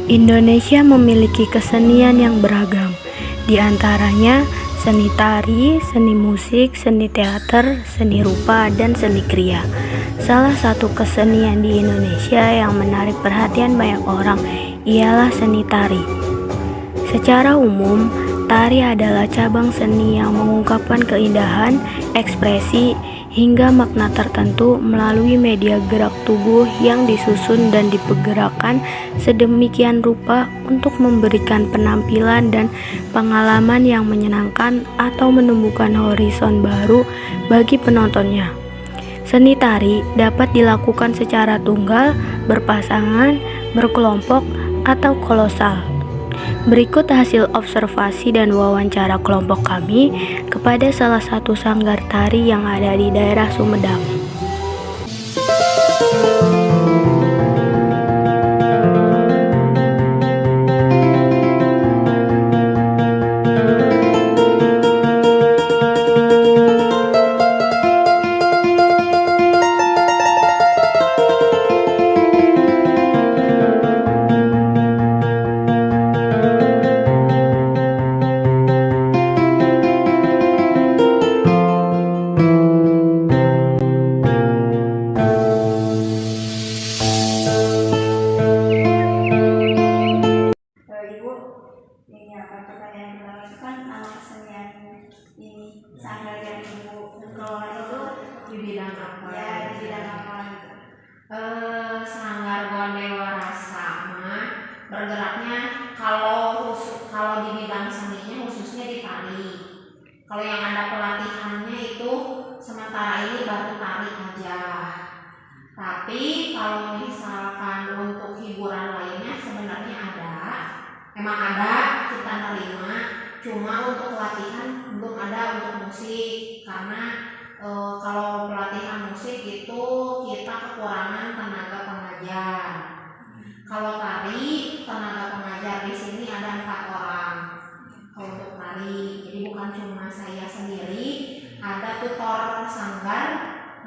Indonesia memiliki kesenian yang beragam, di antaranya seni tari, seni musik, seni teater, seni rupa, dan seni kriya. Salah satu kesenian di Indonesia yang menarik perhatian banyak orang ialah seni tari. Secara umum, tari adalah cabang seni yang mengungkapkan keindahan, ekspresi, hingga makna tertentu melalui media gerak tubuh yang disusun dan dipergerakkan sedemikian rupa untuk memberikan penampilan dan pengalaman yang menyenangkan atau menumbuhkan horizon baru bagi penontonnya. Seni tari dapat dilakukan secara tunggal, berpasangan, berkelompok, atau kolosal. Berikut hasil observasi dan wawancara kelompok kami kepada salah satu sanggar tari yang ada di daerah Sumedang. Pertanyaan pertama itu kan nama kesenian ini sanggar yang ibu kelola itu di bidang apa? Ya, di bidang apa gitu? Sanggar Gondewa Rasa mah bergeraknya kalau di bidang seninya khususnya di tari. Kalau yang ada pelatihannya itu sementara ini baru tari aja. Tapi kalau misalkan untuk hiburan lainnya sebenarnya memang ada kita nerima, cuma untuk pelatihan belum ada untuk musik karena kalau pelatihan musik itu kita kekurangan tenaga pengajar. Kalau tari tenaga pengajar di sini ada 4 orang. Kalau untuk tari, jadi bukan cuma saya sendiri, ada tutor sanggar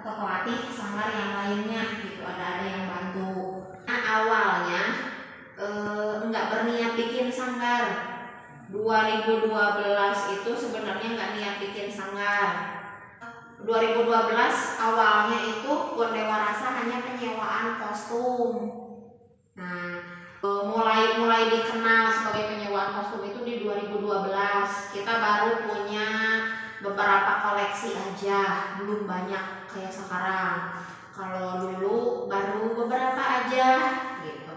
atau pelatih sanggar yang lainnya gitu, ada yang bantu. Nah, awalnya nggak berniat bikin sanggar. 2012 itu sebenarnya nggak niat bikin sanggar. 2012 awalnya itu Gondewa Rasa hanya penyewaan kostum. Nah, mulai dikenal sebagai penyewaan kostum itu di 2012. Kita baru punya beberapa koleksi aja, belum banyak kayak sekarang. Kalau dulu baru beberapa aja gitu.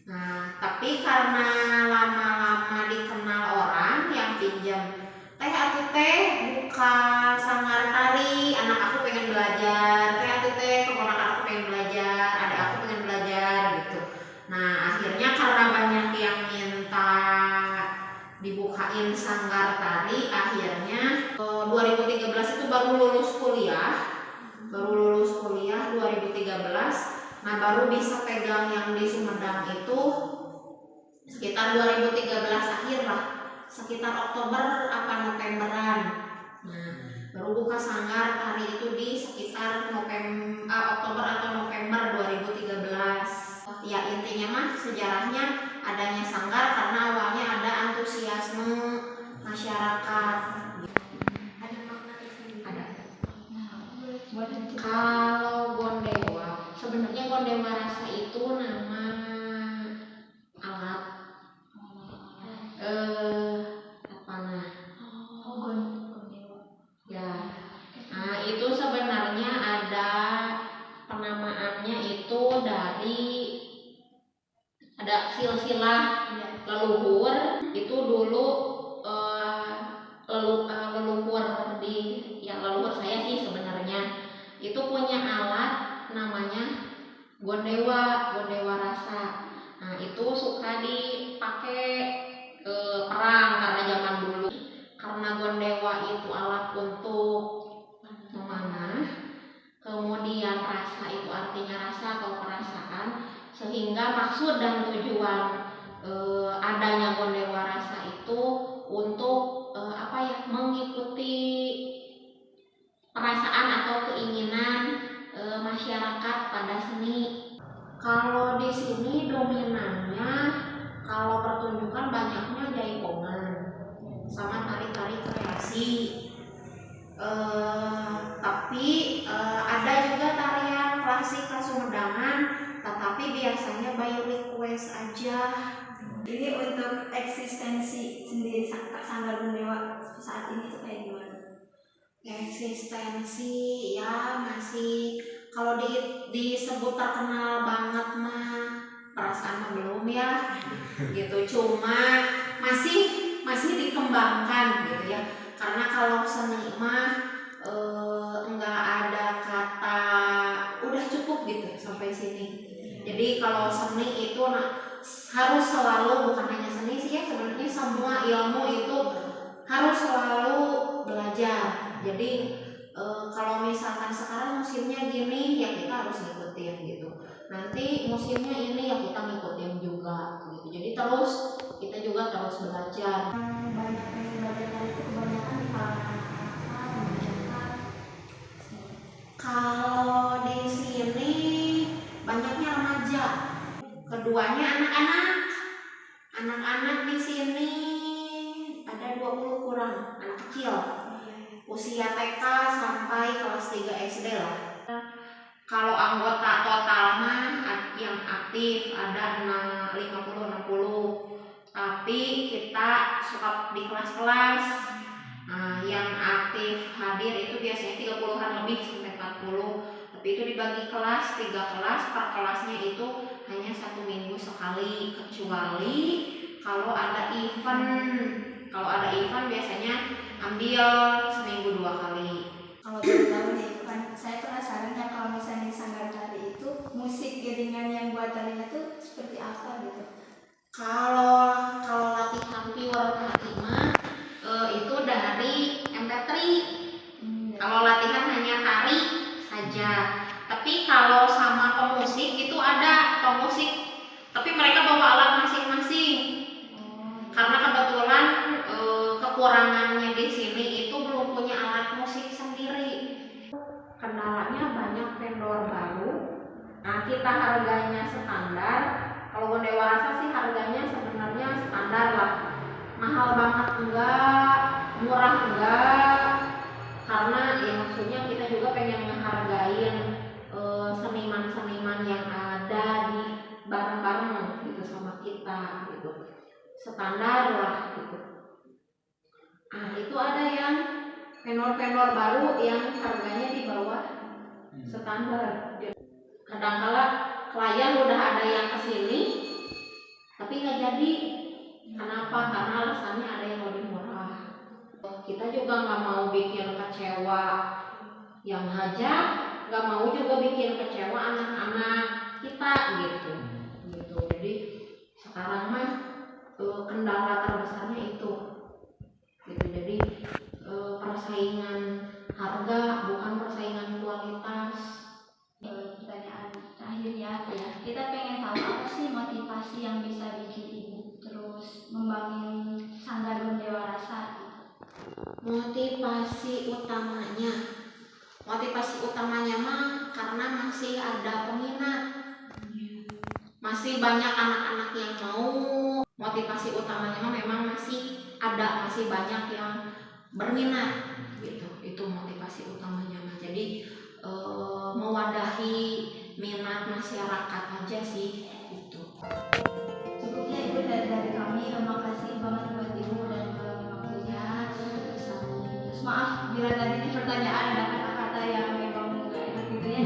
Nah, tapi karena lama-lama dikenal orang yang pinjam, atuh teh buka sanggar tari, anak aku pengen belajar, atuh teh keponakan aku pengen belajar, adik aku pengen belajar gitu. Nah, akhirnya karena banyak yang minta dibukain sanggar tari, akhirnya 2013 itu baru lulus kuliah 2013. Nah, baru bisa pegang yang di Sumedang itu sekitar 2013 akhir lah, sekitar Oktober apa Novemberan. Nah, baru buka sanggar tari itu di sekitar Oktober atau November 2013. Ya, intinya mah sejarahnya adanya sanggar karena awalnya ada antusiasme masyarakat. Ada makna tersendiri? Ada. Kalau Gondewa, sebenarnya Gondewa Rasa itu nama alat Gondewa. Ya. Nah, itu sebenarnya ada penamaannya itu dari ada silsilah leluhur. Itu dulu leluhur leluhur saya sih sebenarnya itu punya alat namanya Gondewa Rasa. Nah, itu suka dipakai perang karena zaman dulu. Karena Gondewa itu alat untuk memanah, kemudian rasa itu artinya rasa atau perasaan, sehingga maksud dan tujuan adanya Gondewa Rasa itu untuk mengikuti perasaan atau keinginan masyarakat pada seni. Kalau di sini dominannya biasanya by request aja. Ini untuk eksistensi sendiri Sanggar Gunewa saat ini tuh kayak gimana? Eksistensi ya masih, kalau disebut terkenal banget mah perasaan mah belum ya gitu, cuma masih dikembangkan gitu ya, karena kalau seni mah enggak ada kata udah cukup gitu sampai sini. Jadi kalau seni itu harus selalu, bukan hanya seni sih ya, sebenarnya semua ilmu itu harus selalu belajar. Jadi kalau misalkan sekarang musimnya gini ya kita harus ngikutin gitu, nanti musimnya ini ya kita ngikutin juga gitu. Jadi kita juga terus belajar. Banyak yang belajar itu kebanyakan di kalangan Kalau di sini banyaknya remaja, keduanya anak-anak di sini ada 20 kurang, anak kecil usia TK sampai kelas 3 SD lah. Kalau anggota total mah yang aktif ada 50-60, tapi kita suka di kelas-kelas. Nah, yang aktif hadir itu biasanya 30-an lebih sampai 40, tapi itu dibagi kelas, 3 kelas, per kelasnya itu hanya 1 minggu sekali, kecuali kalau ada event. Kalau ada event biasanya ambil seminggu 2 kali. Kalau boleh tahu nih, kan saya penasaran ya, kalau misalnya di Sanggar Tari itu musik giringan yang buatannya tuh seperti apa gitu? Kalau latihan pure tari mah itu dari MP3. Kalau latihan hanya tari saja. Tapi kalau sama pemusik itu ada pemusik, tapi mereka bawa alat masing-masing. Karena kebetulan kekurangannya di sini itu belum punya alat musik sendiri. Kendalanya banyak vendor baru. Nah, kita harganya standar. Kalau Gondewa Rasa sih harganya sebenarnya standar lah. Mahal banget enggak, murah enggak. Karena ya maksudnya kita juga pengen menghargain seniman-seniman yang ada di bareng-bareng gitu sama kita gitu. Standar lah gitu. Nah, itu ada yang vendor-vendor baru yang harganya di bawah standar. Kadang-kala klien udah ada yang kesini tapi nggak jadi. Kenapa? Karena alasannya ada yang lebih murah. Kita juga nggak mau bikin kecewa yang hajat, nggak mau juga bikin kecewa anak-anak kita gitu. Jadi sekarang mah kendala terbesarnya itu gitu. Jadi persaingan harga bukan persaingan kualitas. Pertanyaan terakhir ya, kita pengen tahu apa sih motivasi yang bisa bikin ibu terus membangun Sanggar Gondewa Rasa gitu? Motivasi utamanya mah karena masih ada peminat, masih banyak anak-anak yang mau. Motivasi utamanya mah memang masih banyak yang berminat gitu. Itu motivasi utamanya mah. Jadi mewadahi minat masyarakat aja sih gitu. Cukup ya Ibu dari kami. Terima kasih banget buat Ibu dan waktunya. Terus maaf bila tadi di pertanyaan ada kata-kata yang memang gak enak gitu ya.